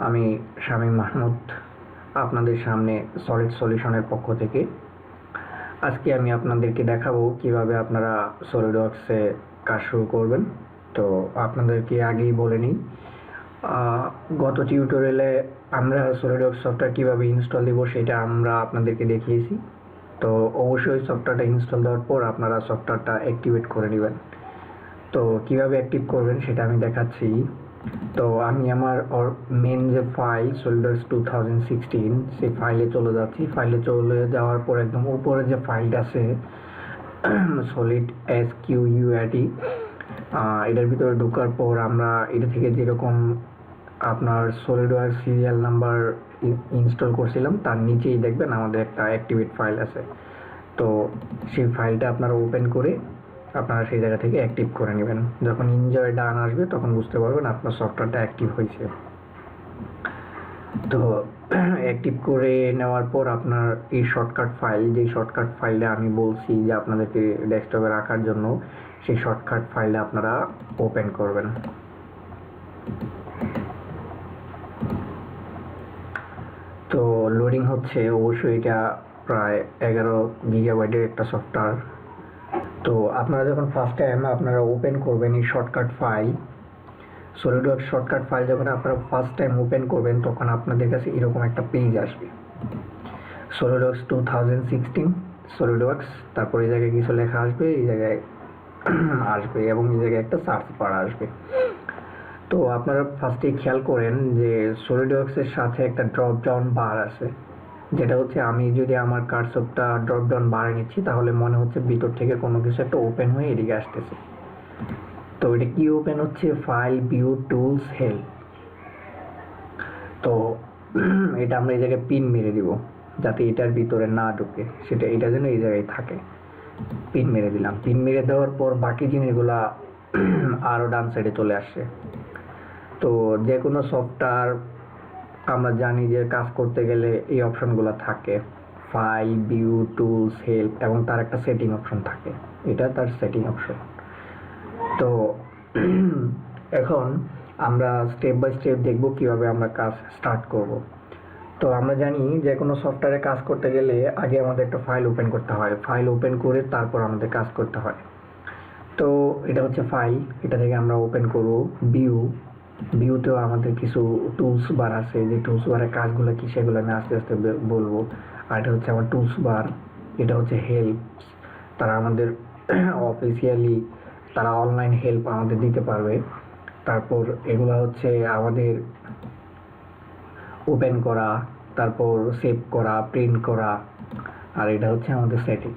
আমি শামীম মাহমুদ আপনাদের সামনে সলিড সলিউশনের পক্ষ থেকে আজকে আমি আপনাদেরকে দেখাবো কিভাবে আপনারা সলিডওয়ার্কসে কাজ শুরু করবেন। তো আপনাদেরকে আগেই বলে নিই, গত টিউটোরিয়ালে আমরা সলিডওয়ার্কস সফটওয়্যার কীভাবে ইনস্টল দেবো সেটা আমরা আপনাদেরকে দেখিয়েছি। তো অবশ্যই সফটওয়্যারটা ইনস্টল দেওয়ার পর আপনারা সফটওয়্যারটা অ্যাক্টিভেট করে নেবেন। তো কিভাবে অ্যাক্টিভ করবেন সেটা আমি দেখাচ্ছি। তো আমি আমার মেন যে ফাইল সলিডওয়ার্কস 2016 সেই ফাইলে চলে যাচ্ছি। ফাইলে চলে যাওয়ার পর একদম উপরে যে ফাইলটা আছে সলিড SQUAD, এটার ভিতরে ঢোকার পর আমরা এটা থেকে যেরকম আপনার সলিডওয়ার্কস সিরিয়াল নাম্বার ইনস্টল করছিলাম তার নিচেই দেখবেন আমাদের একটা অ্যাক্টিভেট ফাইল আছে। তো সেই ফাইলটা আপনারা ওপেন করে আপনারা সেই জায়গা থেকে অ্যাক্টিভ করে নেবেন। যখন এনজয় ডান আসবে তখন বুঝতে পারবেন আপনার সফটওয়্যারটা অ্যাক্টিভ হয়েছে। তো অ্যাক্টিভ করে নেওয়ার পর আপনার এই শর্টকাট ফাইল, যে শর্টকাট ফাইলটা আমি বলছি যে আপনাদেরকে ডেস্কটপে রাখার জন্য, সেই শর্টকাট ফাইলটা আপনারা ওপেন করবেন। তো লোডিং হচ্ছে, অবশ্যই এটা প্রায় 11 গিগাবাইটের একটা সফটওয়্যার। তো আপনারা যখন ফার্স্ট টাইম আপনারা ওপেন করবেন এই shortcut file, SolidWorks shortcut file যখন আপনারা ফার্স্ট টাইম ওপেন করবেন তখন আপনাদের কাছে এরকম একটা পেজ আসবে, সলিডওয়ার্কস 2016 সলিডওয়ার্কস, তারপর এই জায়গায় কিছু লেখা আসবে, এই জায়গায় আসবে এবং এই জায়গায় একটা সার্চ বার আসবে। তো আপনারা ফার্স্টে খেয়াল করেন যে সলিডওয়ার্কসের সাথে একটা ড্রপ ডাউন বার আছে, যেটা হচ্ছে আমি যদি আমার কার্সরটা ড্রপ ডাউন বারে নিচ্ছি তাহলে মনে হচ্ছে ভিতর থেকে কোনো কিছু একটা ওপেন হয়ে এদিকে আসতেছে। তো এটা কি ওপেন হচ্ছে? File, view, tools, help. তো এটা আমরা এই জায়গায় পিন মেরে দিব যাতে এটার ভিতরে না ঢুকে, সেটা এটা যেন এই জায়গায় থাকে। পিন মেরে দিলাম। পিন মেরে দেওয়ার পর বাকি জিনিসগুলা আরও ডান সাইডে চলে আসছে। তো যে কোনো সফটওয়্যার আমরা জানি যে কাজ করতে গেলে এই অপশনগুলো থাকে, ফাইল, ভিউ, টুলস, হেল্প, এবং তার একটা সেটিং অপশন থাকে, এটা তার সেটিং অপশন। তো এখন আমরা স্টেপ বাই স্টেপ দেখব কিভাবে আমরা কাজ স্টার্ট করব। তো আমরা জানি যে কোনো সফটওয়্যারে কাজ করতে গেলে আগে আমাদের একটা ফাইল ওপেন করতে হয়, ফাইল ওপেন করে তারপর আমাদের কাজ করতে হয়। তো এটা হচ্ছে ফাইল, এটা থেকে আমরা ওপেন করব ভিউ। ভিউতেও আমাদের কিছু টুলস বার আছে, যে টুলস বারের কাজগুলো কি সেগুলো আমি আস্তে আস্তে বলবো। আর এটা হচ্ছে আমার টুলস বার, এটা হচ্ছে হেল্প, তারা আমাদের অফিসিয়ালি তারা অনলাইন হেল্প আমাদের দিতে পারবে। তারপর এগুলো হচ্ছে আমাদের ওপেন করা, তারপর সেভ করা, প্রিন্ট করা, আর এটা হচ্ছে আমাদের সেটিং।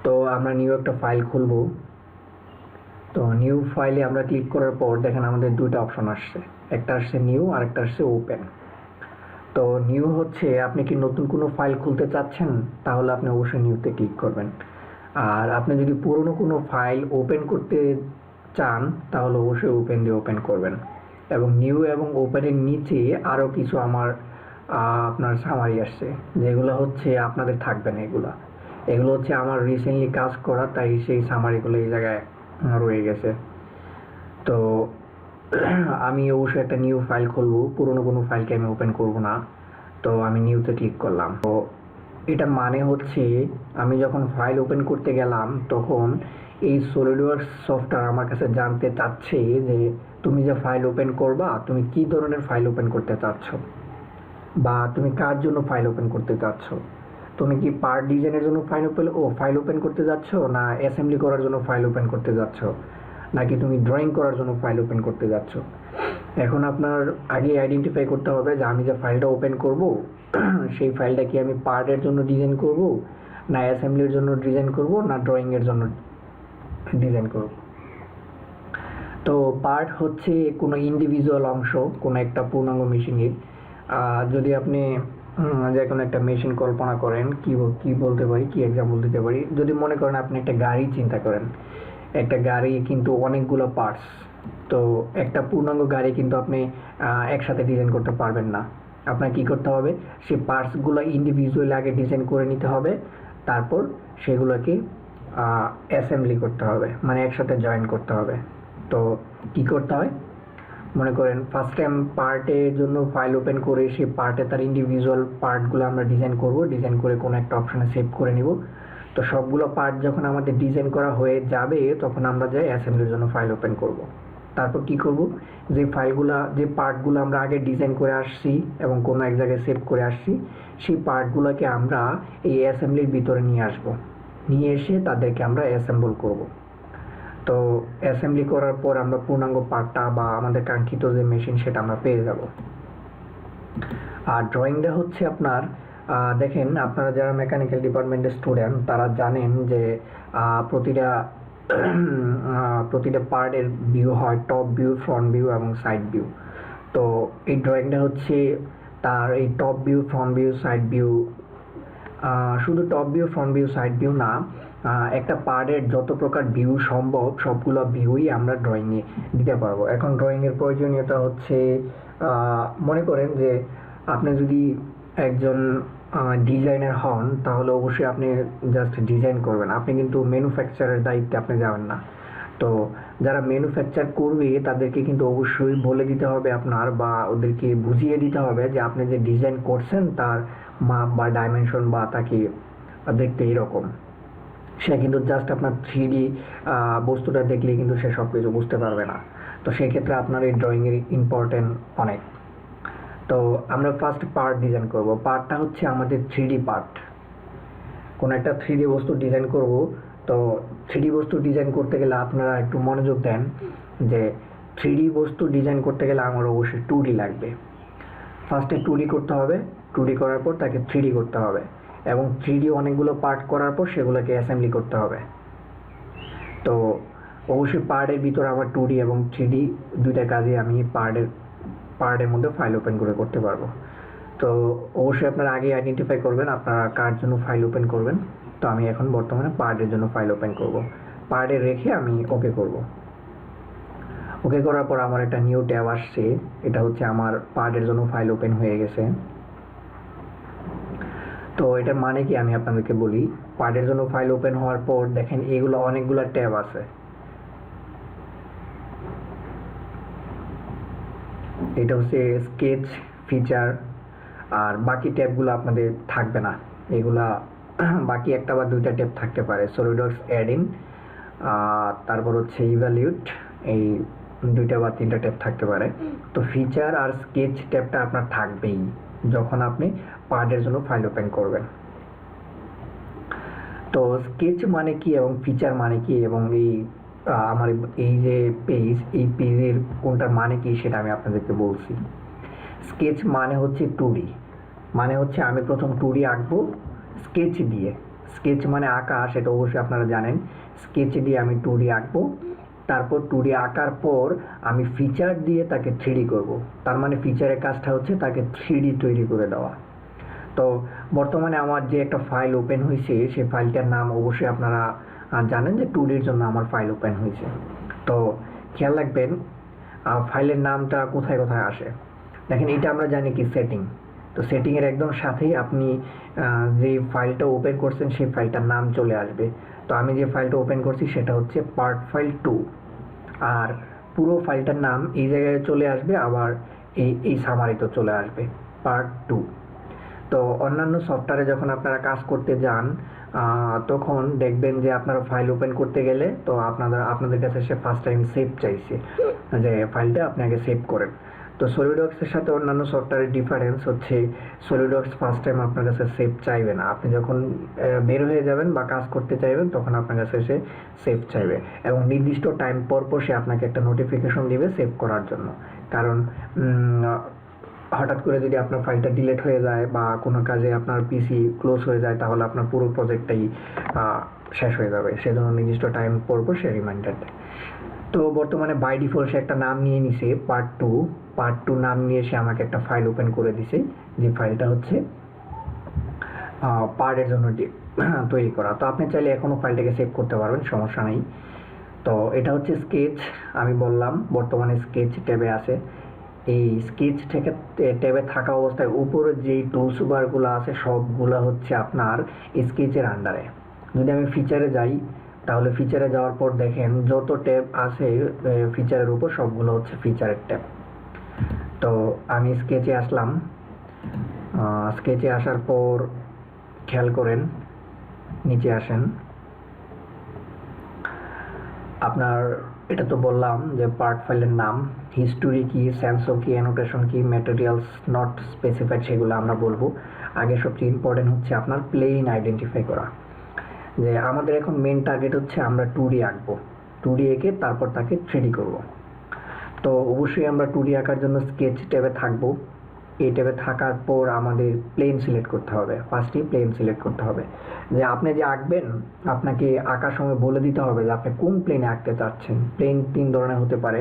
তো আমরা নিউ একটা ফাইল খুলব। তো নিউ ফাইলে আমরা ক্লিক করার পর দেখেন আমাদের দুটো অপশন আসছে, একটা আসছে নিউ আর একটা আসছে ওপেন। তো নিউ হচ্ছে আপনি কি নতুন কোনো ফাইল খুলতে চাচ্ছেন, তাহলে আপনি অবশ্যই নিউতে ক্লিক করবেন। আর আপনি যদি পুরনো কোনো ফাইল ওপেন করতে চান তাহলে অবশ্যই ওপেন দিয়ে ওপেন করবেন। এবং নিউ এবং ওপেনের নিচে আরও কিছু আপনার সামারি আসছে, যেগুলো হচ্ছে আপনাদের থাকবে না। এগুলো হচ্ছে আমার রিসেন্টলি কাজ করা, তাই সেই সামারিগুলো এই জায়গায় রয়ে গেছে। তো আমি অবশ্যই একটা নিউ ফাইল খুলবো, পুরনো কোনো ফাইলকে আমি ওপেন করব না। তো আমি নিউতে ক্লিক করলাম। তো এটা মানে হচ্ছে আমি যখন ফাইল ওপেন করতে গেলাম তখন এই সলিডওয়ার্কস সফটওয়্যার আমার কাছে জানতে চাচ্ছে যে তুমি যে ফাইল ওপেন করবা, তুমি কি ধরনের ফাইল ওপেন করতে চাচ্ছ, বা তুমি কার জন্য ফাইল ওপেন করতে চাচ্ছ। তুমি কি পার্ট ডিজাইনের জন্য ফাইল ওপেন করতে যাচ্ছ, না অ্যাসেম্বলি করার জন্য ফাইল ওপেন করতে যাচ্ছ, নাকি তুমি ড্রয়িং করার জন্য ফাইল ওপেন করতে যাচ্ছ। এখন আপনার আগে আইডেন্টিফাই করতে হবে যে আমি যে ফাইলটা ওপেন করব সেই ফাইলটা কি আমি পার্টের জন্য ডিজাইন করব, না অ্যাসেম্বলির জন্য ডিজাইন করব, না ড্রয়িংয়ের জন্য ডিজাইন করব। তো পার্ট হচ্ছে কোনো ইন্ডিভিজুয়াল অংশ, কোনো একটা পূর্ণাঙ্গ মেশিনের। যদি আপনি যে কোনো একটা মেশিন কল্পনা করেন, কি বলতে পারি, কি এক্সাম্পল দিতে পারি, যদি মনে করেন আপনি একটা গাড়ি চিন্তা করেন, একটা গাড়ি কিন্তু অনেকগুলো পার্টস। তো একটা পূর্ণাঙ্গ গাড়ি কিন্তু আপনি একসাথে ডিজাইন করতে পারবেন না। আপনার কি করতে হবে, সেই পার্টসগুলো ইন্ডিভিজুয়ালি আগে ডিজাইন করে নিতে হবে, তারপর সেগুলোকে অ্যাসেম্বলি করতে হবে, মানে একসাথে জয়েন করতে হবে। তো কি করতে হয়, মনে করেন ফার্স্ট টাইম পার্টের জন্য ফাইল ওপেন করে সেই পার্টে তার ইন্ডিভিজুয়াল পার্টগুলো আমরা ডিজাইন করব, ডিজাইন করে কোনো একটা অপশানে সেভ করে নিব। তো সবগুলো পার্ট যখন আমাদের ডিজাইন করা হয়ে যাবে তখন আমরা যাই অ্যাসেম্বলির জন্য ফাইল ওপেন করব। তারপর কি করব, যে ফাইলগুলো যে পার্টগুলো আমরা আগে ডিজাইন করে আসছি এবং কোনো এক জায়গায় সেভ করে আসছি সেই পার্টগুলোকে আমরা এই অ্যাসেম্বলির ভিতরে নিয়ে আসব, নিয়ে এসে তাদেরকে আমরা অ্যাসেম্বল করব। তো অ্যাসেম্বলি করার পর আমরা পূর্ণাঙ্গ পার্টটা বা আমাদের কাঙ্ক্ষিত যে মেশিন সেটা আমরা পেয়ে যাব। আর ড্রয়িংটা হচ্ছে আপনার দেখেন, আপনারা যারা মেকানিক্যাল ডিপার্টমেন্টের স্টুডেন্ট তারা জানেন যে প্রতিটা পার্টের ভিউ হয় টপ ভিউ, ফ্রন্ট ভিউ এবং সাইড ভিউ। তো এই ড্রয়িংটা হচ্ছে তার এই top view, front view, side view, শুধু top view, front view, side view না, একটা পার্টের যত প্রকার ভিউ সম্ভব সবগুলো ভিউই আমরা ড্রয়িংয়ে দিতে পারবো। এখন ড্রয়িংয়ের প্রয়োজনীয়তা হচ্ছে, মনে করেন যে আপনি যদি একজন ডিজাইনার হন তাহলে অবশ্যই আপনি জাস্ট ডিজাইন করবেন, আপনি কিন্তু ম্যানুফ্যাকচারের দায়িত্বে আপনি যাবেন না। তো যারা ম্যানুফ্যাকচার করবে তাদেরকে কিন্তু অবশ্যই বলে দিতে হবে আপনার, বা ওদেরকে বুঝিয়ে দিতে হবে যে আপনি যে ডিজাইন করছেন তার মাপ বা ডাইমেনশন বা তাকে দেখতে এরকম। সে কিন্তু জাস্ট আপনার 3D বস্তুটা দেখলেই কিন্তু সে সব কিছু বুঝতে পারবে না। তো সেক্ষেত্রে আপনার এই ড্রয়িংয়ের ইম্পর্টেন্ট অনেক। তো আমরা ফার্স্ট পার্ট ডিজাইন করব। পার্টটা হচ্ছে আমাদের 3D পার্ট। কোনো একটা 3D বস্তু ডিজাইন করব। তো 3D বস্তু ডিজাইন করতে গেলে আপনারা একটু মনোযোগ দেন যে 3D বস্তু ডিজাইন করতে গেলে আমার অবশ্যই 2D লাগবে। ফার্স্টে 2D করতে হবে, 2D করার পর তাকে 3D করতে হবে, এবং 3D অনেকগুলো পার্ট করার পর সেগুলোকে অ্যাসেম্বলি করতে হবে। তো অবশ্যই পার্টের ভিতর আমার 2D এবং 3D দুইটা কাজে আমি পার্টের মধ্যে ফাইল ওপেন করে করতে পারবো। তো অবশ্যই আপনারা আগে আইডেন্টিফাই করবেন আপনারা কার জন্য ফাইল ওপেন করবেন। তো আমি এখন বর্তমানে পার্টের জন্য ফাইল ওপেন করব। পার্টে রেখে আমি ওকে করব। ওকে করার পর আমার একটা নিউ ট্যাব আসছে, এটা হচ্ছে আমার পার্টের জন্য ফাইল ওপেন হয়ে গেছে। তো এটার মানে কি আমি আপনাদেরকে বলি। পার্টের জন্য ফাইল ওপেন হওয়ার পর দেখেন এগুলো অনেকগুলো ট্যাব আছে। এটা হচ্ছে স্কেচ, ফিচার, আর বাকি ট্যাবগুলো আপনাদের থাকবে না। এগুলা বাকি একটা বা দুইটা ট্যাব থাকতে পারে, সলিডওয়ার্কস অ্যাড ইন, তারপর হচ্ছে ইভ্যালুয়েট, এই দুইটা বা তিনটা ট্যাব থাকতে পারে। তো ফিচার আর স্কেচ ট্যাবটা আপনার থাকবেই যখন আপনি পার্টের জন্য ফাইল ওপেন করবেন। তো স্কেচ মানে কি এবং ফিচার মানে কি এবং আমার এই যে পেজ, এই পেজের কোনটার মানে কি সেটা আমি আপনাদেরকে বলছি। স্কেচ মানে হচ্ছে 2D, মানে হচ্ছে আমি প্রথম 2D আঁকবো স্কেচ দিয়ে। স্কেচ মানে আঁকা, সেটা অবশ্যই আপনারা জানেন। স্কেচ দিয়ে আমি 2D আঁকবো, তারপর 2D আঁকার পর আমি ফিচার দিয়ে তাকে 3D করব। তার মানে ফিচারের কাজটা হচ্ছে তাকে 3D তৈরি করে দেওয়া। তো বর্তমানে আমার যে একটা ফাইল ওপেন হয়েছে সেই ফাইলটার নাম অবশ্যই আপনারা জানেন যে 2Dর জন্য আমার ফাইল ওপেন হয়েছে। তো খেয়াল রাখবেন ফাইলের নামটা কোথায় কোথায় আসে। দেখেন এটা আমরা জানি কি সেটিং। তো সেটিংয়ের একদম সাথেই আপনি যে ফাইলটা ওপেন করছেন সেই ফাইলটার নাম চলে আসবে। তো আমি যে ফাইলটা ওপেন করছি সেটা হচ্ছে পার্ট ফাইল 2, আর পুরো ফাইলটার নাম এই জায়গায় চলে আসবে, আবার এই সামারিতেও চলে আসবে পার্ট 2। তো অন্যান্য সফটওয়্যারে যখন আপনারা কাজ করতে যান তখন দেখবেন যে আপনারা ফাইল ওপেন করতে গেলে তো আপনাদের কাছে সে ফার্স্ট টাইম সেভ চাইছে যে ফাইলটা আপনি আগে সেভ করেন। তো সলিডওয়ার্কসের সাথে অন্যান্য সফটওয়্যারের ডিফারেন্স হচ্ছে সলিডওয়ার্কস ফার্স্ট টাইম আপনার কাছে সেভ চাইবে না। আপনি যখন বের হয়ে যাবেন বা কাজ করতে চাইবেন তখন আপনার কাছে সে সেভ চাইবে, এবং নির্দিষ্ট টাইম পর পর সে আপনাকে একটা নোটিফিকেশন দিবে সেভ করার জন্য। কারণ হঠাৎ করে যদি আপনার ফাইলটা ডিলিট হয়ে যায় বা কোনো কাজে আপনার পিসি ক্লোজ হয়ে যায় তাহলে আপনার পুরো প্রজেক্টটাই শেষ হয়ে যাবে। সেজন্য নির্দিষ্ট টাইম পর পর সে রিমাইন্ডার দেয়। তো বর্তমানে বাই ডিফল্ট সে একটা নাম নিয়ে নিছে পার্ট 2 নাম নিয়ে সে আমাকে একটা ফাইল ওপেন করে দিছে, যে ফাইলটা হচ্ছে পার্টের জন্য তৈরি করা। তো আপনি চাইলে এখনও ফাইলটাকে সেভ করতে পারবেন, সমস্যা নেই। তো এটা হচ্ছে স্কেচ, আমি বললাম বর্তমানে স্কেচ ট্যাবে আছে। এই স্কেচ থেকে ট্যাবে থাকা অবস্থায় উপরে যেই টুলস বারগুলো আছে সবগুলো হচ্ছে আপনার স্কেচের আন্ডারে। যদি আমি ফিচারে যাই তাহলে ফিচারে যাওয়ার পর দেখেন যত ট্যাব আছে ফিচারের উপর সবগুলো হচ্ছে ফিচারের ট্যাব। তো আমি স্কেচে আসলাম। স্কেচে আসার পর খেয়াল করেন, নিচে আসেন। আপনার এটা তো বললাম যে পার্ট ফাইলের নাম, হিস্টোরি কি, সেন্সর কি, অ্যানোটেশন কি, ম্যাটেরিয়ালস নট স্পেসিফাইড, সেগুলো আমরা বলবো। আগে সবচেয়ে ইম্পর্টেন্ট হচ্ছে আপনার প্লেন আইডেন্টিফাই করা, যে আমাদের এখন মেন টার্গেট হচ্ছে আমরা 2D আঁকবো। 2D এঁকে তারপর তাকে 3D করব। তো অবশ্যই আমরা 2D আঁকার জন্য স্কেচ ট্যাবে থাকবো। এই ট্যাবে থাকার পর আমাদের প্লেন সিলেক্ট করতে হবে। ফার্স্টে প্লেন সিলেক্ট করতে হবে, যে আপনি যে আঁকবেন আপনাকে আঁকার সময় বলে দিতে হবে যে আপনি কোন প্লেনে আঁকতে চাচ্ছেন। প্লেন 3 ধরনের হতে পারে,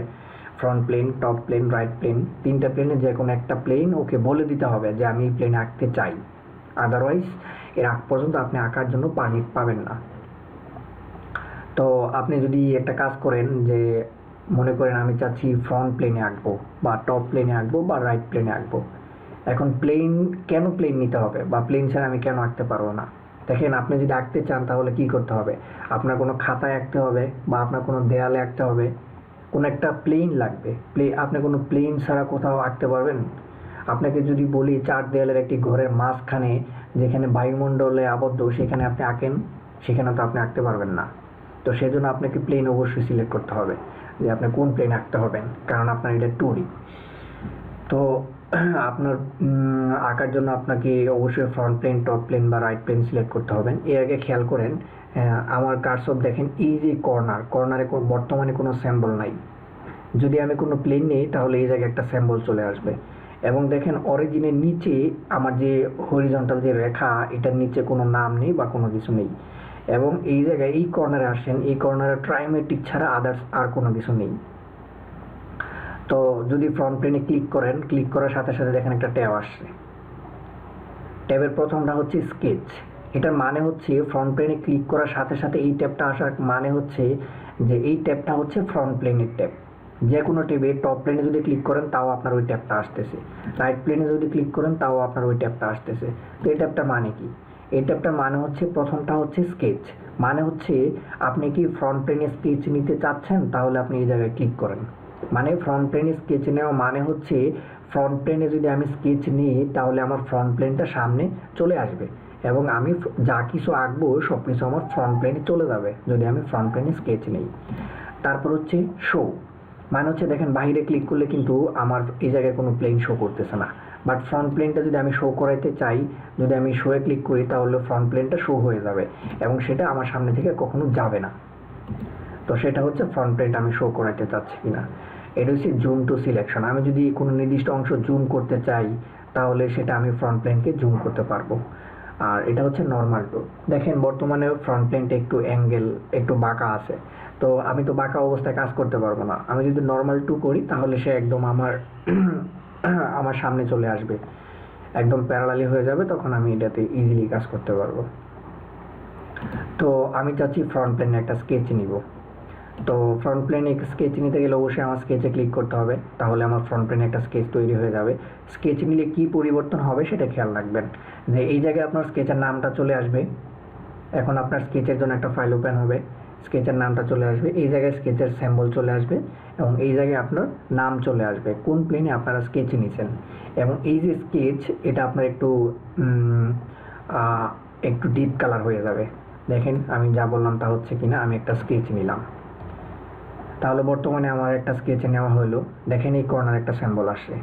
front plane, top plane, right plane. 3টা প্লেনে যে কোনো একটা প্লেন ওকে বলে দিতে হবে যে আমি এই প্লেনে আঁকতে চাই। আদারওয়াইজ এর আগ পর্যন্ত আপনি আঁকার জন্য পারমিট পাবেন না। তো আপনি যদি একটা কাজ করেন, যে মনে করেন আমি চাচ্ছি ফ্রন্ট প্লেনে আঁকবো, বা টপ প্লেনে আঁকবো, বা রাইট প্লেনে আঁকবো। এখন প্লেন, কেন প্লেন নিতে হবে, বা প্লেন ছাড়া আমি কেন আঁকতে পারবো না? দেখেন, আপনি যদি আঁকতে চান তাহলে কি করতে হবে? আপনার কোনো খাতায় আঁকতে হবে, বা আপনার কোনো দেয়ালে আঁকতে হবে, কোনো একটা প্লেন লাগবে। আপনি কোনো প্লেন ছাড়া কোথাও আঁকতে পারবেন? আপনাকে যদি বলি 4 দেয়ালের একটি ঘরের মাঝখানে যেখানে বায়ুমণ্ডলে আবদ্ধ, সেখানে আপনি আঁকেন, সেখানে তো আপনি আঁকতে পারবেন না। তো সেজন্য আপনাকে প্লেন অবশ্যই সিলেক্ট করতে হবে, যে আপনি কোন প্লেন আঁকতে হবেন, কারণ আপনার এটা 2D। তো আপনার আঁকার জন্য আপনাকে অবশ্যই ফ্রন্ট প্লেন, টপ প্লেন বা রাইট প্লেন সিলেক্ট করতে হবে। এর আগে খেয়াল করেন, আমার কার্সর দেখেন, এই যে কর্নারে বর্তমানে কোনো সিম্বল নাই। যদি আমি কোনো প্লেন নিই তাহলে এই জায়গায় একটা সিম্বল চলে আসবে। এবং দেখেন অরিজিনের নিচে আমার যে হরিজন্টাল যে রেখা, এটার নিচে কোনো নাম নেই বা কোনো কিছু নেই। এবং এই জায়গায় এই কর্নারে আসেন, এই কর্নারে ট্রাইমেট্রিক ছাড়া আদার্স আর কোনো কিছু নেই। তো যদি ফ্রন্ট প্লেনে ক্লিক করেন, ক্লিক করার সাথে সাথে দেখেন একটা ট্যাব আসছে। ট্যাবের প্রথমটা হচ্ছে স্কেচ। এটার মানে হচ্ছে ফ্রন্ট প্লেনে ক্লিক করার সাথে সাথে এই ট্যাবটা আসার মানে হচ্ছে যে এই ট্যাবটা হচ্ছে ফ্রন্ট প্লেনের ট্যাব। যে কোনো ট্যাবে টপ প্লেনে যদি ক্লিক করেন তাও আপনার ওই ট্যাবটা আসতেছে, রাইট প্লেনে যদি ক্লিক করেন তাও আপনার ওই ট্যাবটা আসতেছে। তো এই ট্যাবটা মানে কি? এই ট্যাবটার মানে হচ্ছে, প্রথমটা হচ্ছে স্কেচ, মানে হচ্ছে আপনি কি ফ্রন্ট প্লেনে স্কেচ নিতে চাচ্ছেন, তাহলে আপনি এই জায়গায় ক্লিক করেন। মানে ফ্রন্ট প্লেনে স্কেচ নেওয়া মানে হচ্ছে ফ্রন্ট প্লেনে যদি আমি স্কেচ নিই তাহলে আমার ফ্রন্ট প্লেনটা সামনে চলে আসবে, এবং আমি যা কিছু আঁকবো সব কিছু আমার ফ্রন্ট প্লেনে চলে যাবে যদি আমি ফ্রন্ট প্লেনে স্কেচ নিই। তারপর হচ্ছে শো, মানে হচ্ছে দেখেন বাইরে ক্লিক করলে কিন্তু আমার এই জায়গায় কোনো প্লেন শো করতেছে না, বাট ফ্রন্ট প্লেনটা যদি আমি শো করাইতে চাই, যদি আমি শোয়ে ক্লিক করি তাহলে ফ্রন্ট প্লেনটা শো হয়ে যাবে, এবং সেটা আমার সামনে থেকে কখনো যাবে না। তো সেটা হচ্ছে ফ্রন্ট প্লেনটা আমি শো করাইতে চাচ্ছি কিনা। এটা হচ্ছে জুম টু সিলেকশন। আমি যদি কোনো নির্দিষ্ট অংশ জুম করতে চাই তাহলে সেটা আমি ফ্রন্ট প্লেনকে জুম করতে পারবো। আর এটা হচ্ছে নর্মাল টু। দেখেন বর্তমানে ফ্রন্ট প্লেনটা একটু অ্যাঙ্গেল, একটু বাঁকা আছে। তো আমি তো বাঁকা অবস্থায় কাজ করতে পারবো না। আমি যদি নর্মাল টু করি তাহলে সে একদম আমার সামনে চলে আসবে, একদম প্যারালালি হয়ে যাবে, তখন আমি এটাতে ইজিলি কাজ করতে পারবো। তো আমি চাচ্ছি ফ্রন্ট প্লেনে একটা স্কেচ নিব। তো ফ্রন্ট প্লেনে স্কেচ নিতে গেলে অবশ্যই আমার স্কেচে ক্লিক করতে হবে, তাহলে আমার ফ্রন্ট প্লেনে একটা স্কেচ তৈরি হয়ে যাবে। স্কেচ নিলে কি পরিবর্তন হবে সেটা খেয়াল রাখবেন, যে এই জায়গায় আপনার স্কেচের নামটা চলে আসবে। এখন আপনার স্কেচের জন্য একটা ফাইল ওপেন হবে, স্কেচের নামটা চলে আসবে, এই জায়গায় স্কেচের সিম্বল চলে আসবে, এবং এই জায়গায় আপনার নাম চলে আসবে, কোন প্লেনে আপনারা স্কেচ নিয়েছেন। এবং এই যে স্কেচ, এটা আপনার একটু ডিপ কালার হয়ে যাবে। দেখেন আমি যা বললাম তা হচ্ছে কিনা। আমি একটা স্কেচ নিলাম, তাহলে বর্তমানে আমার একটা স্কেচে নেওয়া হলো। দেখেন এই কর্নার একটা সিম্বল আসে,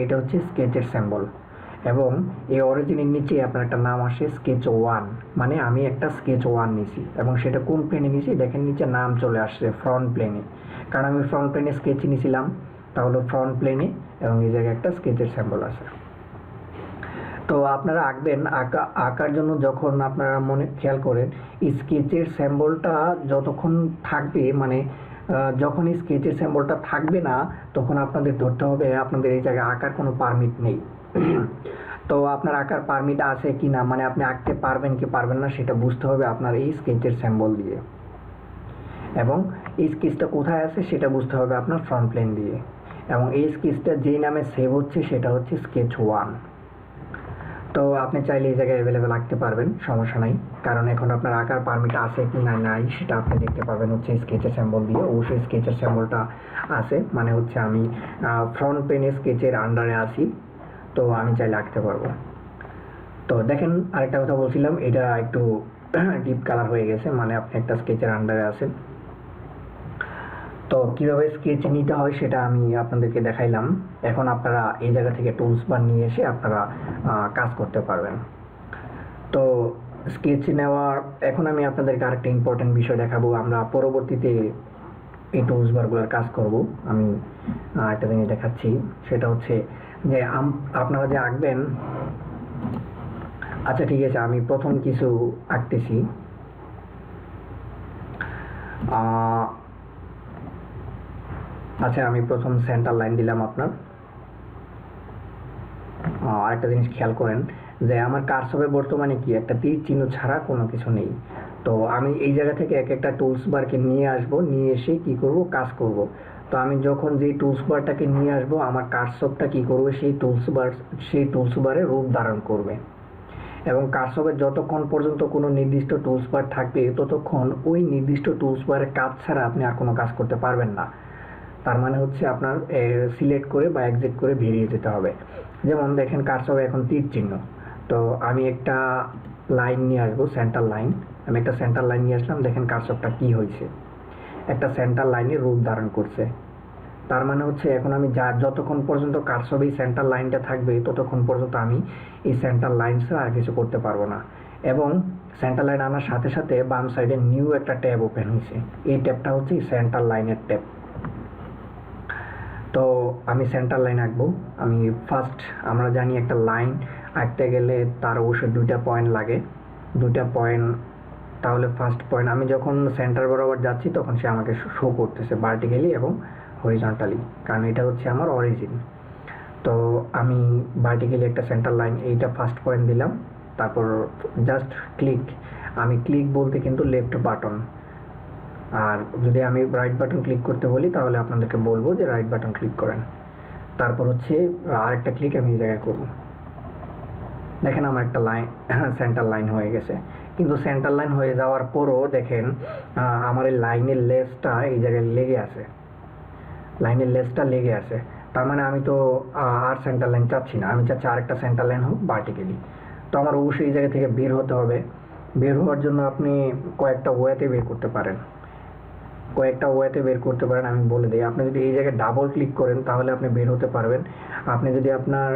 এটা হচ্ছে স্কেচের সিম্বল, এবং এই অরিজিনের নিচে আপনার একটা নাম আসে স্কেচ 1, মানে আমি একটা স্কেচ 1 নিছি, এবং সেটা কোন প্লেনে নিছি দেখেন নিচে নাম চলে আসছে ফ্রন্ট প্লেনে, কারণ আমি ফ্রন্ট প্লেনে স্কেচ নিছিলাম, তাহলে ফ্রন্ট প্লেনে, এবং এই জায়গায় একটা স্কেচের সিম্বল আছে। তো আপনারা আঁকবেন, আঁকার জন্য যখন আপনারা মনে খেয়াল করেন স্কেচের সিম্বলটা যতক্ষণ থাকবে, মানে যখন এই স্কেচের সিম্বলটা থাকবে না তখন আপনাদের ধরতে হবে আপনাদের এই জায়গায় আঁকার কোনো পারমিট নেই। তো আপনার আঁকার পারমিট আছে কি না, মানে আপনি আঁকতে পারবেন কি পারবেন না সেটা বুঝতে হবে আপনার এই স্কেচের সিম্বল দিয়ে, এবং এই স্কেচটা কোথায় আছে সেটা বুঝতে হবে আপনার ফ্রন্ট প্লেন দিয়ে। এবং এই স্কেচটা যেই নামে সেভ হচ্ছে সেটা হচ্ছে স্কেচ 1। তো আপনি চাইলে এই জায়গায় অ্যাভেলেবেল আঁকতে পারবেন, সমস্যা নাই। কারণ এখন আপনার আঁকার পারমিট আছে কি না নাই সেটা আপনি দেখতে পারবেন হচ্ছে স্কেচের স্যাম্বল দিয়ে। অবশ্যই স্কেচের স্যাম্বলটা আছে, মানে হচ্ছে আমি ফ্রন্ট পেনে স্কেচের আন্ডারে আছি, তো আমি চাইলে আঁকতে পারবো। তো দেখেন আরেকটা কথা বলছিলাম, এটা একটু ডিপ কালার হয়ে গেছে, মানে আপনি একটা স্কেচের আন্ডারে আছেন। তো কিভাবে স্কেচ নিতে হয় সেটা আমি আপনাদেরকে দেখাইলাম। এখন আপনারা এই জায়গা থেকে টুলস বার নিয়ে এসে আপনারা কাজ করতে পারবেন। তো স্কেচ নেওয়ার এখন আমি আপনাদেরকে আরেকটা ইম্পর্টেন্ট বিষয় দেখাবো। আমরা পরবর্তীতে এই টুলস বারগুলোর কাজ করব। আমি একটা জিনিস দেখাচ্ছি, সেটা হচ্ছে যে আপনারা যে আঁকবেন। আচ্ছা ঠিক আছে, আমি প্রথম কিছু আঁকতেছি। আচ্ছা আমি প্রথম সেন্টার লাইন দিলাম আপনার। আরেকটা জিনিস খেয়াল করেন যে আমার কার্সরে বর্তমানে কি একটা তীর চিহ্ন ছাড়া কোনো কিছু নেই। তো আমি এই জায়গা থেকে এক একটা টুলস বারকে নিয়ে আসব, নিয়ে এসে কি করব, কাজ করব। তো আমি যখন যেই টুলস বারটাকে নিয়ে আসব, আমার কার্সরটা কি করবে, সেই টুলস বারে রূপ ধারণ করবে। এবং কার্সরে যতক্ষণ পর্যন্ত কোনো নির্দিষ্ট টুলস বার থাকবে, ততক্ষণ ওই নির্দিষ্ট টুলস বারের কাজ ছাড়া আপনি আর কোনো কাজ করতে পারবেন না। তার মানে হচ্ছে আপনার সিলেক্ট করে বা এক্সিট করে বেরিয়ে যেতে হবে। যেমন দেখেন কার্সরে এখন তীর চিহ্ন, তো আমি একটা লাইন নিয়ে আসবো, সেন্টার লাইন। আমি একটা সেন্টার লাইন নিয়ে আসলাম, দেখেন কার্সরটা কি হয়েছে, একটা সেন্টার লাইনে রূপ ধারণ করছে। তার মানে হচ্ছে এখন আমি যতক্ষণ পর্যন্ত কার্সর এই সেন্টার লাইনটা থাকবে, ততক্ষণ পর্যন্ত আমি এই সেন্টার লাইন ছাড়া আর কিছু করতে পারবো না। এবং সেন্টার লাইন আনার সাথে সাথে বাম সাইডে নিউ একটা ট্যাব ওপেন হয়েছে, এই ট্যাবটা হচ্ছে সেন্টার লাইনের ট্যাব। তো আমি সেন্টার লাইন আঁকবো। আমি ফার্স্ট, আমরা জানি একটা লাইন আঁকতে গেলে তার অবশ্যই দুইটা পয়েন্ট লাগে, দুইটা পয়েন্ট। তাহলে ফার্স্ট পয়েন্ট আমি যখন সেন্টার বরাবর যাচ্ছি তখন সে আমাকে শো করতেছে ভার্টিক্যালি এবং হরিজন্টালি, কারণ এটা হচ্ছে আমার অরিজিন। তো আমি ভার্টিক্যালি একটা সেন্টার লাইন, এইটা ফার্স্ট পয়েন্ট দিলাম। তারপর জাস্ট ক্লিক, আমি ক্লিক বলতে কিন্তু লেফট বাটন, আর যদি আমি রাইট বাটন ক্লিক করতে বলি তাহলে আপনাদেরকে বলবো যে রাইট বাটন ক্লিক করেন। তারপর হচ্ছে আরেকটা ক্লিক আমি এই জায়গায় করব। দেখেন আমার একটা লাইন সেন্টার লাইন হয়ে গেছে। কিন্তু সেন্টার লাইন হয়ে যাওয়ার পরও দেখেন আমার এই লাইনের লেসটা এই জায়গায় লেগে আছে, লাইনের লেসটা লেগে আছে। তার মানে আমি তো আর সেন্টার লাইন চাচ্ছি না, আমি চাচ্ছি আরেকটা সেন্টার লাইন হোক ভার্টিক্যালি। তো আমার অবশ্যই এই জায়গা থেকে বের হতে হবে। বের হওয়ার জন্য আপনি কয়েকটা ওয়েতে বের করতে পারেন, আমি বলে দিই। আপনি যদি এই জায়গায় ডাবল ক্লিক করেন তাহলে আপনি বের হতে পারবেন। আপনি যদি আপনার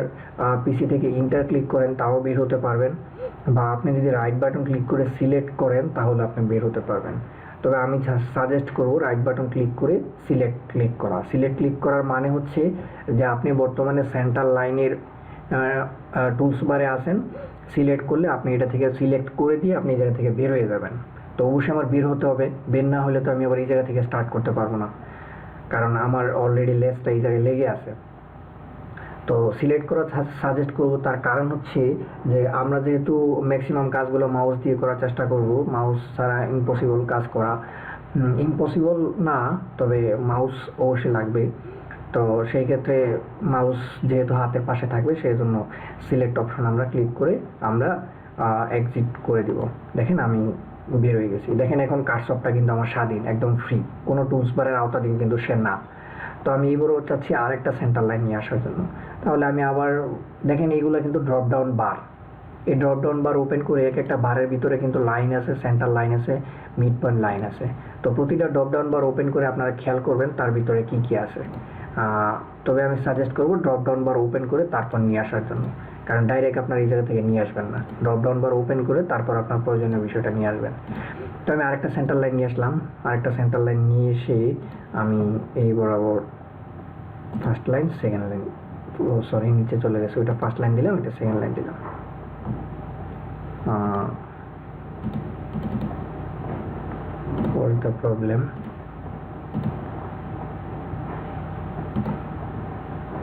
পিসি থেকে ইন্টার ক্লিক করেন তাও বের হতে পারবেন, বা আপনি যদি রাইট বাটন ক্লিক করে সিলেক্ট করেন তাহলে আপনি বের হতে পারবেন। তবে আমি সাজেস্ট করব রাইট বাটন ক্লিক করে সিলেক্ট ক্লিক করার মানে হচ্ছে যে আপনি বর্তমানে সেন্টার লাইনের টুলস বারে আছেন। সিলেক্ট করলে আপনি এটা থেকে সিলেক্ট করে দিয়ে আপনি এই জায়গা থেকে বের হয়ে যাবেন। তো অবশ্যই আমার বের হতে হবে, বের না হলে তো আমি আবার এই জায়গা থেকে স্টার্ট করতে পারবো না, কারণ আমার অলরেডি লেসটা এই জায়গায় লেগে আছে। তো সিলেক্ট করা সাজেস্ট করব, তার কারণ হচ্ছে যে আমরা যেহেতু ম্যাক্সিমাম কাজগুলো মাউস দিয়ে করার চেষ্টা করব, মাউস ছাড়া ইম্পসিবল কাজ করা, ইম্পসিবল না তবে মাউস অবশ্যই লাগবে। তো সেই ক্ষেত্রে মাউস যেহেতু হাতের পাশে থাকবে সেই জন্য সিলেক্ট অপশন আমরা ক্লিক করে আমরা এক্সিট করে দিব। দেখেন আমি বের হয়ে গেছি। দেখেন এখন কার্সরটা কিন্তু আমার স্বাধীন, একদম ফ্রি, কোনো টুলস বারের আওতাধীন কিন্তু সে না। তো আমি এবারও চাচ্ছি আর একটা সেন্টার লাইন নিয়ে আসার জন্য। তাহলে আমি আবার দেখেন এইগুলো কিন্তু ড্রপ ডাউন বার, এই ড্রপ ডাউন বার ওপেন করে এক একটা বারের ভিতরে কিন্তু লাইন আছে, সেন্টার লাইন আছে, মিড পয়েন্ট লাইন আছে। তো প্রতিটা ড্রপ ডাউন বার ওপেন করে আপনারা খেয়াল করবেন তার ভিতরে কি কি আছে। তবে আমি সাজেস্ট করব ড্রপ ডাউন বার ওপেন করে তারপর নিয়ে আসার জন্য, কারণ ডাইরেক্ট আপনার এই জায়গা থেকে নিয়ে আসবেন না, ড্রপ ডাউন বার ওপেন করে তারপর আপনার প্রয়োজনীয় বিষয়টা নিয়ে আসবেন। তো আমি আরেকটা সেন্টার লাইন নিয়ে আসলাম, আরেকটা সেন্টার লাইন নিয়ে এসে আমি এই বরাবর first line second line, sorry নিচে চলে গেছে, ওইটা ফার্স্ট লাইন দিলাম, ওইটা সেকেন্ড লাইন দিলাম। what is the problem?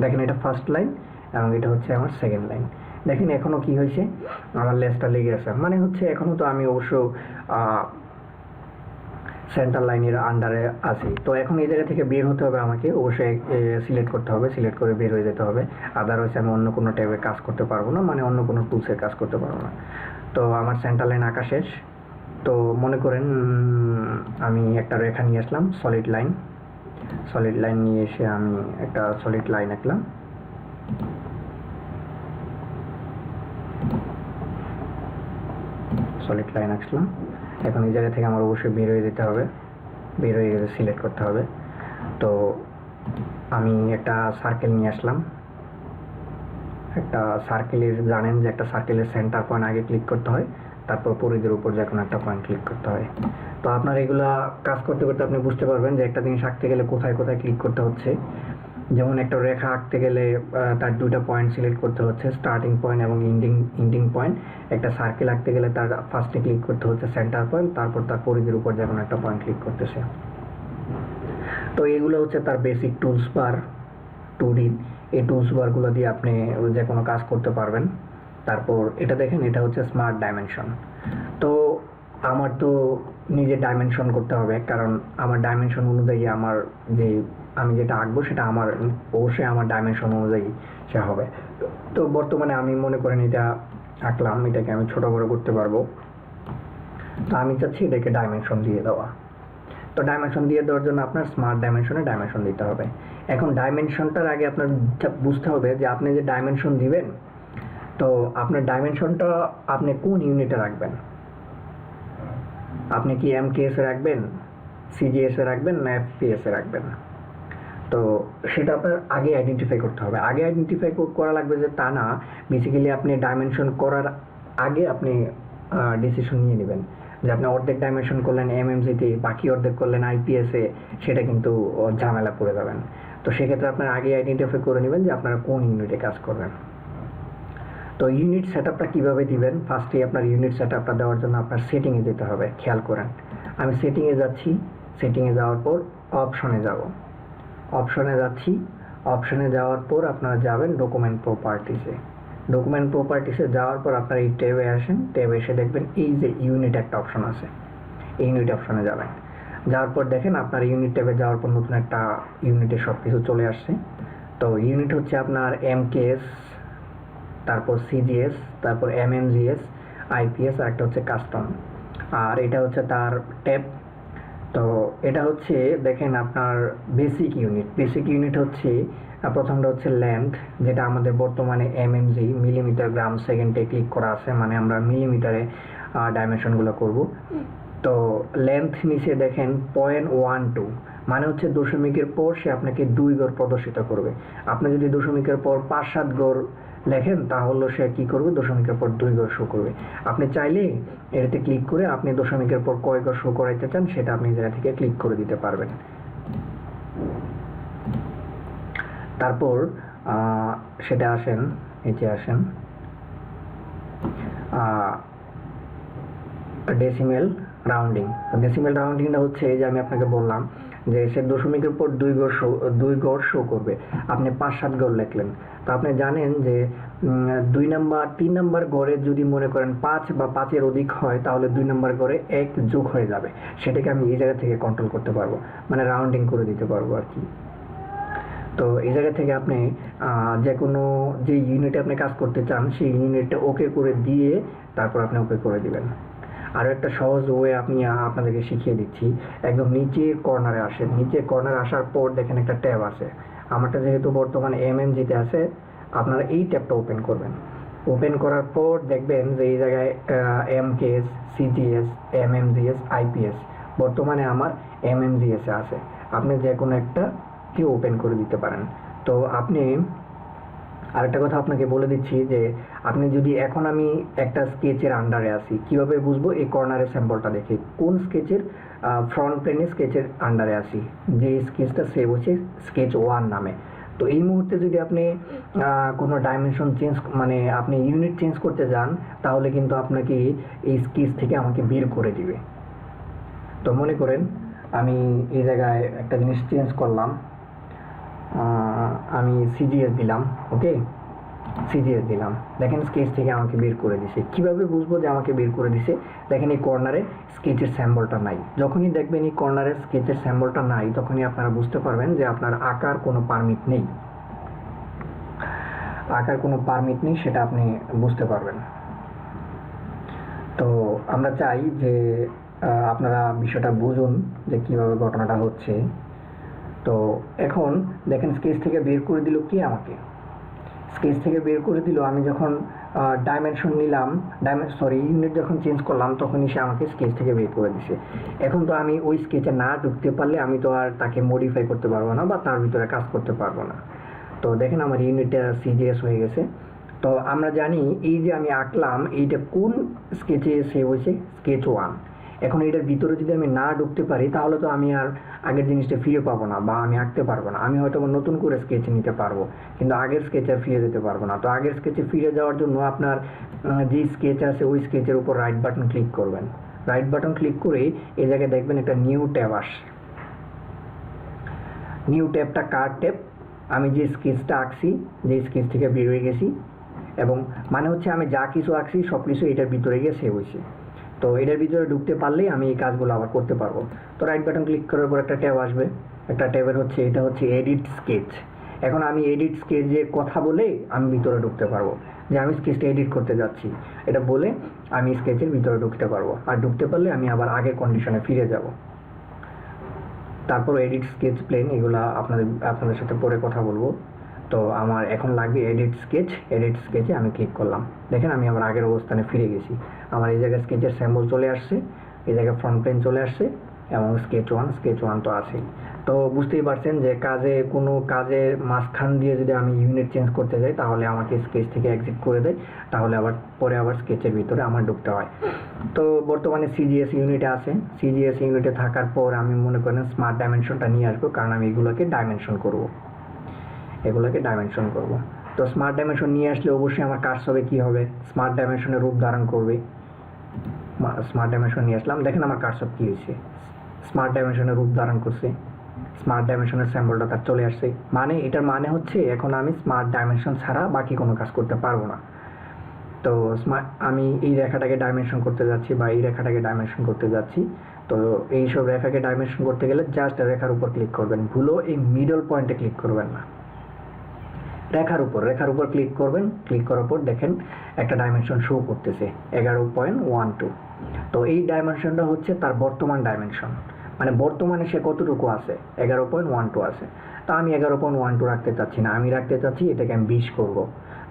দেখেন এটা ফার্স্ট লাইন এবং এটা হচ্ছে আমার সেকেন্ড লাইন। দেখেন এখনো কি হয়েছে, আমার লেসটা লেগে আছে, মানে হচ্ছে এখনো তো আমি অবশ্য সেন্টার লাইনের আন্ডারে আছি। তো এখন এই জায়গা থেকে বের হতে হবে, আমাকে অবশ্যই সিলেক্ট করতে হবে, সিলেক্ট করে বের হয়ে যেতে হবে, আদারওয়াইজ আমি অন্য কোনো ট্যাবে কাজ করতে পারবো না, মানে অন্য কোনো টুলসের কাজ করতে পারবো না। তো আমার সেন্টার লাইন আঁকা শেষ। তো মনে করেন আমি একটা রেখা নিয়ে আসলাম, সলিড লাইন নিয়ে এসে আমি একটা সলিড লাইন আঁকলাম। সলিড লাইন আঁকলাম। এখন এই জায়গা থেকে আমার অবশ্যই বের হয়ে যেতে হবে, বের হয়ে গেলে সিলেক্ট করতে হবে। তো আমি একটা সার্কেল নিয়ে আসলাম। একটা সার্কেলের, জানেন যে একটা সার্কেলের সেন্টার পয়েন্ট আগে ক্লিক করতে হয়, তারপর পরিধির উপর যে কোনো একটা পয়েন্ট ক্লিক করতে হয়। তো আপনার এগুলা কাজ করতে করতে আপনি বুঝতে পারবেন যে একটা জিনিস আঁকতে গেলে কোথায় কোথায় ক্লিক করতে হচ্ছে। যেমন একটা রেখা আঁকতে গেলে তার দুইটা পয়েন্ট সিলেক্ট করতে হচ্ছে, স্টার্টিং পয়েন্ট এবং এন্ডিং পয়েন্ট। একটা সার্কেল আঁকতে গেলে তার ফার্স্টে ক্লিক করতে হচ্ছে সেন্টার পয়েন্ট, তারপর তার পরিধির উপর যে কোনো একটা পয়েন্ট ক্লিক করতেছে। তো এগুলো হচ্ছে তার বেসিক টুলস বার, 2D। এই টুলস বারগুলো দিয়ে আপনি যে কোনো কাজ করতে পারবেন। তারপর এটা দেখেন, এটা হচ্ছে স্মার্ট ডাইমেনশন। তো আমার তো নিজে ডাইমেনশন করতে হবে, কারণ আমার ডাইমেনশন অনুযায়ী আমার যে আমি যেটা আঁকবো সেটা আমার অবশ্যই আমার ডাইমেনশন অনুযায়ী সে হবে। তো বর্তমানে আমি মনে করেন এটা আঁকলাম, এটাকে আমি ছোট বড় করতে পারবো। তো আমি চাচ্ছি এটাকে ডাইমেনশন দিয়ে দেওয়া। তো ডাইমেনশন দিয়ে দেওয়ার জন্য আপনার স্মার্ট ডাইমেনশনে ডাইমেনশন দিতে হবে। এখন ডাইমেনশনটার আগে আপনার বুঝতে হবে যে আপনি যে ডাইমেনশন দিবেন, তো আপনার ডাইমেনশনটা আপনি কোন ইউনিটে রাখবেন। আপনি কি এমকেএস এ রাখবেন, সিজিএস এ রাখবেন, না এফপিএস এ রাখবেন? তো সেটা আপনার আগে আইডেন্টিফাই করতে হবে। আগে আইডেন্টিফাই করা লাগবে যে তা না, বেসিক্যালি আপনি ডাইমেনশন করার আগে আপনি ডিসিশন নিয়ে নেবেন যে আপনি অর্ধেক ডাইমেনশন করলেন এমএমজিতে, বাকি অর্ধেক করলেন আইপিএসে, সেটা কিন্তু ঝামেলা পড়ে যাবেন। তো সেক্ষেত্রে আপনার আগে আইডেন্টিফাই করে নেবেন যে আপনারা কোন ইউনিটে কাজ করবেন। তো ইউনিট সেটআপটা কীভাবে দিবেন? ফার্স্টে আপনার ইউনিট সেটআপটা দেওয়ার জন্য আপনার সেটিংয়ে যেতে হবে। খেয়াল করেন, আমি সেটিংয়ে যাচ্ছি, সেটিংয়ে যাওয়ার পর অপশনে যাব, অপশনে যাচ্ছি, অপশনে যাওয়ার পর আপনারা যাবেন ডকুমেন্ট প্রপার্টিসে। ডকুমেন্ট প্রপার্টিসে যাওয়ার পর আপনারা এই ট্যাবে আসেন, ট্যাবে এসে দেখবেন এই যে ইউনিট একটা অপশন আছে, এই ইউনিট অপশনে যাবেন। যাওয়ার পর দেখেন আপনার ইউনিট ট্যাবে যাওয়ার পর নতুন একটা ইউনিটে সব কিছু চলে আসছে। তো ইউনিট হচ্ছে আপনার এমকেএস, তারপর সিজিএস, তারপর এমএমজিএস, আইপিএস, আর একটা হচ্ছে কাস্টম, আর এটা হচ্ছে তার ট্যাব। তো এটা হচ্ছে দেখেন আপনার বেসিক ইউনিট। বেসিক ইউনিট হচ্ছে প্রথমটা হচ্ছে লেন্থ, যেটা আমাদের বর্তমানে এমএমজি, মিলিমিটার গ্রাম সেকেন্ডে ক্লিক করা আছে, মানে আমরা মিলিমিটারে ডাইমেনশনগুলো করব। তো লেন্থ নিচে দেখেন 0.12, মানে হচ্ছে দশমিকের পর সে আপনাকে 2 গড় প্রদর্শিত করবে। আপনি যদি দশমিকের পর 5-7 গড় লেখেন তাহলে সে কি করবে, দশমিকের পর 2 গড় শো করবে। আপনি চাইলে এটাতে ক্লিক করে আপনি দশমিকের পর কয় গড় শো করাইতে চান সেটা আপনি এই জায়গা থেকে ক্লিক করে দিতে পারবেন। তারপর সেটা আসেন, নিচে আসেন, ডেসিমেল রাউন্ডিং। ডেসিমেল রাউন্ডিংটা হচ্ছে এই যে আমি আপনাকে বললাম যে সে দশমিকের পর 2 গড় শো করবে। আপনি 5-7 গড় লিখলেন, তো আপনি জানেন যে 3 নাম্বার গড়ে যদি মনে করেন 5 বা 5-এর অধিক হয় তাহলে 2 নাম্বার গড়ে 1 যোগ হয়ে যাবে। সেটাকে আমি এই জায়গা থেকে কন্ট্রোল করতে পারবো, মানে রাউন্ডিং করে দিতে পারবো আর কি। তো এই জায়গা থেকে আপনি যে কোনো যে ইউনিটে আপনি কাজ করতে চান সেই ইউনিটটা ওকে করে দিয়ে তারপর আপনি ওকে করে দিবেন। আরও একটা সহজ ওয়ে আমি আপনাদেরকে শিখিয়ে দিচ্ছি। একদম নিচে কর্নারে আসেন, নিচে কর্নারে আসার পর দেখেন একটা ট্যাব আছে। আমারটা যেহেতু বর্তমানে এমএমজিতে আছে, আপনারা এই ট্যাবটা ওপেন করবেন। ওপেন করার পর দেখবেন যে এই জায়গায় এমকেএস, সিজিএস, এমএমজিএস, আইপিএস, বর্তমানে আমার এমএমজিএসে আছে। আপনি যে কোনো একটা কে ওপেন করে দিতে পারেন। তো আপনি আরেকটা কথা আপনাকে বলে দিচ্ছি যে আপনি যদি এখন আমি একটা স্কেচের আন্ডারে আছি, কিভাবে বুঝবো? এই কর্নারের স্যাম্পলটা দেখে কোন স্কেচের ফ্রন্ট প্লেনে স্কেচের আন্ডারে আছি, যে স্কেচটা সেভ হচ্ছে স্কেচ 1 নামে। তো এই মুহূর্তে যদি আপনি কোনো ডাইমেনশন চেঞ্জ, মানে আপনি ইউনিট চেঞ্জ করতে যান, তাহলে কিন্তু আপনাকে এই স্কেচ থেকে আমাকে বের করে দিবে। তো মনে করেন আমি এই জায়গায় একটা জিনিস চেঞ্জ করলাম, আমি সিজিএস দিলাম, ওকে। সিজিএস দিলাম, দেখেন স্কেচ থেকে আমাকে বের করে দিছে। কিভাবে বুঝবো যে আমাকে বের করে দিছে? দেখেন এই কর্নারে স্কেচের স্যাম্বলটা নাই। যখনই দেখবেন এই কর্নারে স্কেচের স্যাম্বলটা নাই, তখনই আপনারা বুঝতে পারবেন যে আপনার আঁকার কোনো পারমিট নেই। আঁকার কোনো পারমিট নেই, সেটা আপনি বুঝতে পারবেন। তো আমরা চাই যে আপনারা বিষয়টা বুঝুন যে কিভাবে ঘটনাটা হচ্ছে। তো এখন দেখেন স্কেচ থেকে বের করে দিল কি আমাকে? স্কেচ থেকে বের করে দিল। আমি যখন ডাইমেনশন নিলাম, ইউনিট যখন চেঞ্জ করলাম, তখনই সে আমাকে স্কেচ থেকে বের করে দিছে। এখন তো আমি ওই স্কেচে না ঢুকতে পারলে আমি তো আর তাকে মডিফাই করতে পারবো না বা তার ভিতরে কাজ করতে পারবো না। তো দেখেন আমার ইউনিটটা সিজিএস হয়ে গেছে। তো আমরা জানি এই যে আমি আঁকলাম, এইটা কোন স্কেচে সেভ হয়েছে? স্কেচ 1। এখন এটার ভিতরে যদি আমি না ঢুকতে পারি, তাহলে তো আমি আর আগের জিনিসটা ফিরে পাবো না বা আমি আঁকতে পারবো না। আমি হয়তো নতুন করে স্কেচ নিতে পারবো, কিন্তু আগের স্কেচে ফিরে যেতে পারবো না। তো আগের স্কেচে ফিরে যাওয়ার জন্য আপনার যে স্কেচ আছে ওই স্কেচের উপর রাইট বাটন ক্লিক করবেন। রাইট বাটন ক্লিক করে এই জায়গায় দেখবেন একটা নিউ ট্যাব আসে। নিউ ট্যাবটা কার ট্যাব? আমি যে স্কেচটা আঁকছি, যে স্কেচ থেকে বের হয়ে গেছি, এবং মানে হচ্ছে আমি যা কিছু আঁকছি সব কিছু এটার ভিতরে গিয়ে সেভ হয়েছে। তো এটার ভিতরে ঢুকতে পারলেই আমি এই কাজগুলো আবার করতে পারবো। তো রাইট বাটন ক্লিক করার পর একটা ট্যাব আসবে। একটা ট্যাবের হচ্ছে এটা হচ্ছে এডিট স্কেচ। এখন আমি এডিট স্কেচের কথা বলে আমি ভিতরে ঢুকতে পারবো, যে আমি স্কেচটা এডিট করতে যাচ্ছি, এটা বলে আমি স্কেচের ভিতরে ঢুকতে পারবো। আর ঢুকতে পারলে আমি আবার আগের কন্ডিশনে ফিরে যাব। তারপর এডিট স্কেচ প্লেন, এগুলা আপনাদের সাথে পরে কথা বলবো। তো আমার এখন লাগবে এডিট স্কেচ। এডিট স্কেচে আমি ক্লিক করলাম, দেখেন আমি আমার আগের অবস্থানে ফিরে গেছি। আমার এই জায়গায় স্কেচের স্যাম্বল চলে আসছে, এই জায়গায় ফ্রন্ট প্লেন চলে আসছে, এবং স্কেচ ওয়ান তো আছেই। তো বুঝতেই পারছেন যে কোনো কাজের মাঝখান দিয়ে যদি আমি ইউনিট চেঞ্জ করতে যাই, তাহলে আমাকে স্কেচ থেকে এক্সিট করে দেয়, তাহলে পরে আবার স্কেচের ভিতরে আমার ঢুকতে হয়। তো বর্তমানে সিজিএস ইউনিটে আছে। সিজিএস ইউনিটে থাকার পর আমি মনে করেন স্মার্ট ডাইমেনশনটা নিয়ে আসবো, কারণ আমি এগুলোকে ডাইমেনশন করব। তো স্মার্ট ডাইমেনশন নিয়ে আসলে অবশ্যই আমার কাজ হবে কি হবে? স্মার্ট ডাইমেনশনের রূপ ধারণ করবে। স্মার্ট ডাইমেনশন নিয়ে আসলাম, দেখেন আমার কাজ সব কি হয়েছে, স্মার্ট ডাইমেনশনের রূপ ধারণ করছে। স্মার্ট ডাইমেনশনের স্যাম্বলটা তার চলে আসছে। মানে এটার মানে হচ্ছে এখন আমি স্মার্ট ডাইমেনশন ছাড়া বাকি কোনো কাজ করতে পারবো না। তো আমি এই রেখাটাকে ডাইমেনশন করতে যাচ্ছি বা এই রেখাটাকে ডাইমেনশন করতে যাচ্ছি। তো এইসব রেখাকে ডাইমেনশন করতে গেলে জাস্ট রেখার উপর ক্লিক করবেন, ভুলো এই মিডল পয়েন্টে ক্লিক করবেন না। রেখার উপর ক্লিক করবেন। ক্লিক করার পর দেখেন একটা ডাইমেনশন শো করতেছে 11.12। তো এই ডাইমেনশনটা হচ্ছে তার বর্তমান ডাইমেনশন, মানে বর্তমানে সে কতটুকু আছে? 11.12 আছে। তা আমি 11.12 রাখতে চাচ্ছি না, আমি রাখতে চাচ্ছি এটাকে আমি 20 করব।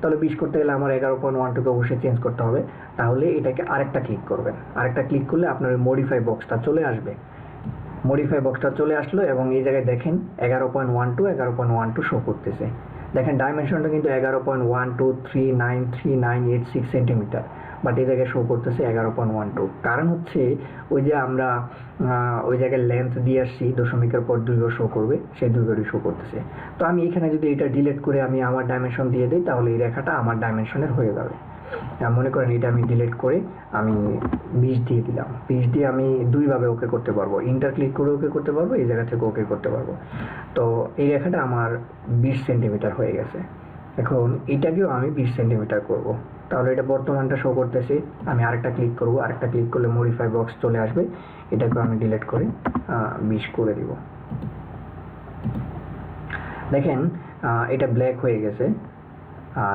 তাহলে 20 করতে গেলে আমার 11.12কে অবশ্যই চেঞ্জ করতে হবে। তাহলে এটাকে আরেকটা ক্লিক করবেন। আরেকটা ক্লিক করলে আপনার ওই মডিফাই বক্সটা চলে আসবে। মডিফাই বক্সটা চলে আসলো এবং এই জায়গায় দেখেন 11.12 শো করতেছে। দেখেন ডাইমেনশনটা কিন্তু 11.12393986 সেন্টিমিটার, বাট এই জায়গায় শো করতেছে 11.12। কারণ হচ্ছে ওই যে আমরা ওই জায়গায় লেন্থ দিয়ে আসছি, দশমিকের পর 2 শো করবে, সেই 2 শো করতেছে। তো আমি এখানে যদি এটা ডিলিট করে আমি আমার ডাইমেনশন দিয়ে দিই, তাহলে এই রেখাটা আমার ডাইমেনশনের হয়ে যাবে। মনে করেন এটা আমি ডিলিট করে আমি 20 দিয়ে দিলাম। 20 দিয়ে আমি দুইভাবে ওকে করতে পারবো, ইন্টার ক্লিক করে ওকে করতে পারবো, এই জায়গা থেকে ওকে করতে পারবো। তো এই রেখাটা আমার 20 সেন্টিমিটার হয়ে গেছে। এখন এটাকেও আমি 20 সেন্টিমিটার করব। তাহলে এটা বর্তমানটা শো করতেছে। আমি আরেকটা ক্লিক করব, আরেকটা ক্লিক করলে মডিফাই বক্স চলে আসবে। এটাকেও আমি ডিলিট করে 20 করে দিব। দেখেন এটা ব্ল্যাক হয়ে গেছে।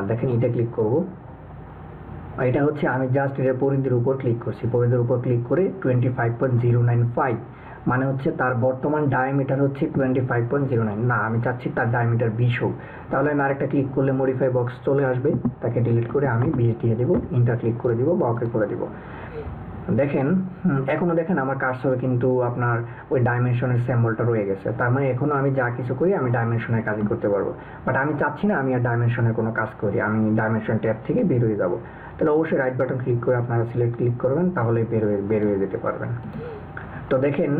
দেখেন এটা ক্লিক করব, এটা হচ্ছে আমি জাস্ট এর পরিধির উপর ক্লিক করছি। পরিধির উপর ক্লিক করে 25.095, মানে হচ্ছে তার বর্তমান ডায়ামিটার হচ্ছে 25.09। না, আমি চাচ্ছি তার ডায়ামিটার 20 হোক। তাহলে আমি আরেকটা ক্লিক করলে মডিফাই বক্স চলে আসবে, তাকে ডিলিট করে আমি 20 দিয়ে দেবো, ইন্টার ক্লিক করে দিব বা ওকে করে দিব। দেখেন এখনো দেখেন আমার কার্সরে কিন্তু আপনার ওই ডাইমেনশনের সিম্বলটা রয়ে গেছে। তার মানে এখনো আমি যা কিছু করি আমি ডাইমেনশনের কাজই করতে পারবো। বাট আমি চাচ্ছি না আমি আর ডাইমেনশনের কোনো কাজ করি, আমি ডাইমেনশন ট্যাব থেকে বের হয়ে যাব। তাহলে অবশ্যই রাইট বাটন ক্লিক করে আপনারা সিলেক্ট ক্লিক করবেন, তাহলে বের হয়ে যেতে পারবেন। তো দেখেন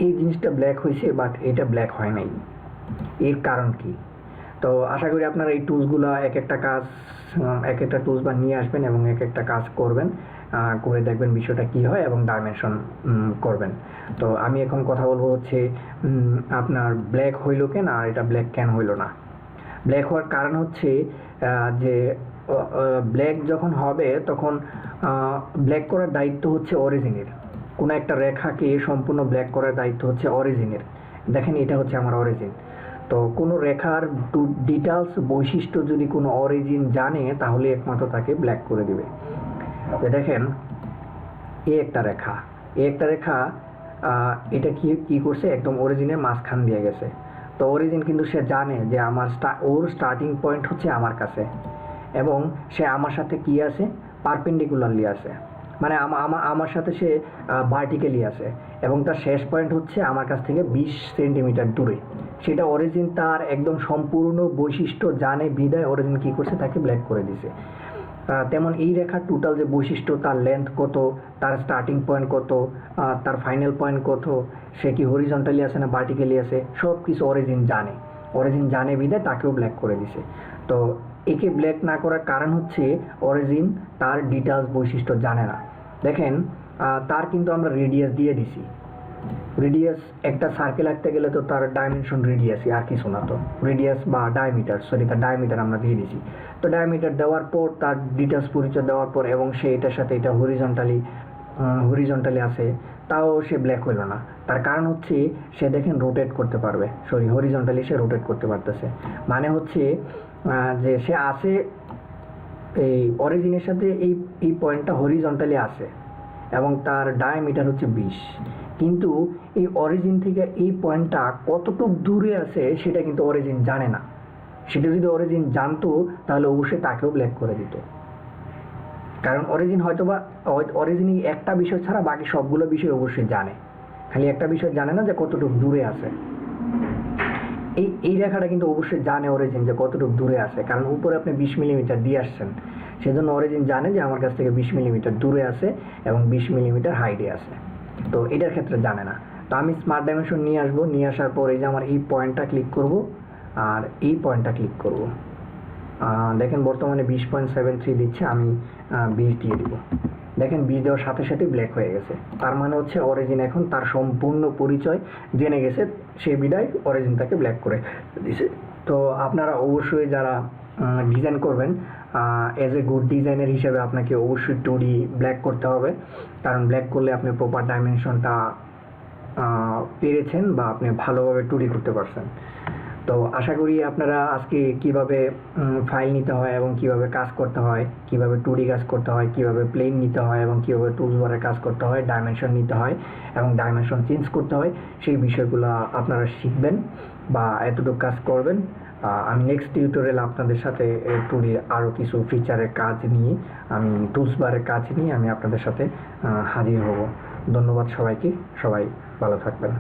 এই জিনিসটা ব্ল্যাক হয়েছে, বাট এটা ব্ল্যাক হয় নাই। এর কারণ কি? তো আশা করি আপনারা এই টুলসগুলো এক একটা টুলস বা নিয়ে আসবেন এবং এক একটা কাজ করবেন, করে দেখবেন বিষয়টা কি হয় এবং ডাইমেনশন করবেন। তো আমি এখন কথা বলবো হচ্ছে আপনার ব্ল্যাক হইলো কেন আর এটা ব্ল্যাক কেন হইলো না। ব্ল্যাক হওয়ার কারণ হচ্ছে যে ব্ল্যাক যখন হবে তখন ব্ল্যাক করার দায়িত্ব হচ্ছে অরিজিনের। কোনো একটা রেখাকে সম্পূর্ণ ব্ল্যাক করার দায়িত্ব হচ্ছে অরিজিনের। দেখেন এটা হচ্ছে আমার অরিজিন। তো কোনো রেখার ডিটেলস বৈশিষ্ট্য যদি কোনো অরিজিন জানে তাহলে একমাত্র তাকে ব্ল্যাক করে দিবে। দেখেন একটা রেখা এটা কি করছে, একদম অরিজিনের মাঝখান দিয়ে গেছে। তো অরিজিন কিন্তু সে জানে যে ওর স্টার্টিং পয়েন্ট হচ্ছে আমার কাছে, এবং সে আমার সাথে কি আছে, পারপেন্ডিকুলারলি আছে, মানে আমার সাথে সে ভার্টিক্যালি আছে, এবং তার শেষ পয়েন্ট হচ্ছে আমার কাছ থেকে 20 সেন্টিমিটার দূরে। সেটা অরিজিন তার একদম সম্পূর্ণ বৈশিষ্ট্য জানে বিদায় অরিজিন কি করছে, তাকে ব্ল্যাক করে দিছে। তেমন এই রেখার টোটাল যে বৈশিষ্ট্য, তার লেন্থ কত, তার স্টার্টিং পয়েন্ট কত, তার ফাইনাল পয়েন্ট কত, সে কি হরিজন্টালি আছে না ভার্টিক্যালি আছে, সব কিছু অরিজিন জানে বিদায় তাকেও ব্ল্যাক করে দিছে। তো একে ব্ল্যাক না করার কারণ হচ্ছে অরিজিন তার ডিটেলস বৈশিষ্ট্য জানে না। দেখেন তার কিন্তু আমরা রেডিয়াস দিয়ে দিছি। রেডিয়াস একটা সার্কেল আঁকতে গেলে তো তার ডাইমেনশন রেডিয়াসই, আর কিছু না। তো রেডিয়াস বা তার ডায়ামিটার আমরা দিয়ে দিছি। তো ডায়ামিটার দেওয়ার পর তার ডিটেলস পরিচয় দেওয়ার পর, এবং সে এটার সাথে এটা হরিজন্টালি আছে, তাও সে ব্ল্যাক হইল না। তার কারণ হচ্ছে সে দেখেন রোটেট করতে পারবে, হরিজন্টালি সে রোটেট করতে পারতেছে। মানে হচ্ছে যে সে আছে এই অরিজিনের সাথে এই পয়েন্টটা হরিজন্টালি আছে, এবং তার ডায়ামিটার হচ্ছে 20। কিন্তু এই অরিজিন থেকে এই পয়েন্টটা কতটুকু দূরে আছে সেটা কিন্তু অরিজিন জানে না। সেটা যদি অরিজিন জানতো তাহলে অবশ্যই তাকেও ব্ল্যাক করে দিত। কারণ অরিজিন হয়তোবা অরিজিনই একটা বিষয় ছাড়া বাকি সবগুলো বিষয় অবশ্যই জানে, খালি একটা বিষয় জানে না যে কতটুকু দূরে আছে। এই রেখাটা কিন্তু অবশ্যই জানে অরিজিন যে কতটুকু দূরে আছে, কারণ উপরে আপনি 20 মিলিমিটার দিয়ে আসছেন, সেজন্য অরিজিন জানে যে আমার কাছ থেকে 20 মিলিমিটার দূরে আছে এবং 20 মিলিমিটার হাইটে আছে। তো এটার ক্ষেত্রে জানে না। তো আমি স্মার্ট ডাইমেনশন নিয়ে আসবো, নিয়ে আসার পর এই যে আমার এই পয়েন্টটা ক্লিক করব আর এই পয়েন্টটা ক্লিক করব। দেখেন বর্তমানে 20.73 দিচ্ছে, আমি 20 দিয়ে দিব। দেখেন 20 দেওয়ার সাথে সাথে ব্ল্যাক হয়ে গেছে। তার মানে হচ্ছে অরিজিন এখন তার সম্পূর্ণ পরিচয় জেনে গেছে, সে বিদায় অরিজিন তাকে ব্ল্যাক করে দিছে। তো আপনারা অবশ্যই যারা ডিজাইন করবেন, অ্যাজ এ গুড ডিজাইনার হিসেবে আপনাকে অবশ্যই 2D ব্ল্যাক করতে হবে, কারণ ব্ল্যাক করলে আপনি প্রপার ডাইমেনশনটা পেরেছেন বা আপনি ভালোভাবে 2D করতে পারছেন। তো আশা করি আপনারা আজকে কিভাবে ফাইল নিতে হয় এবং কিভাবে কাজ করতে হয়, কিভাবে 2D কাজ করতে হয়, কিভাবে প্লেন নিতে হয় এবং কিভাবে টুলস বারে কাজ করতে হয়, ডাইমেনশন নিতে হয় এবং ডাইমেনশন চেঞ্জ করতে হয়, সেই বিষয়গুলো আপনারা শিখবেন বা এতটুকু কাজ করবেন। আমি নেক্সট টিউটোরিয়ালে আপনাদের সাথে 2D আরও কিছু ফিচারের কাজ নিয়ে, আমি টুলস বারের কাজ নিয়ে আমি আপনাদের সাথে হাজির হব। ধন্যবাদ সবাইকে, সবাই ভালো থাকবেন।